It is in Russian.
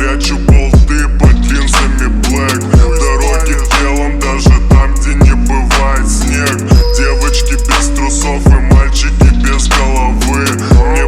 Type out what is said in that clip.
Прячу болты под линзами блэк. Дороги телом даже там, где не бывает снег. Девочки без трусов и мальчики без головы. Мне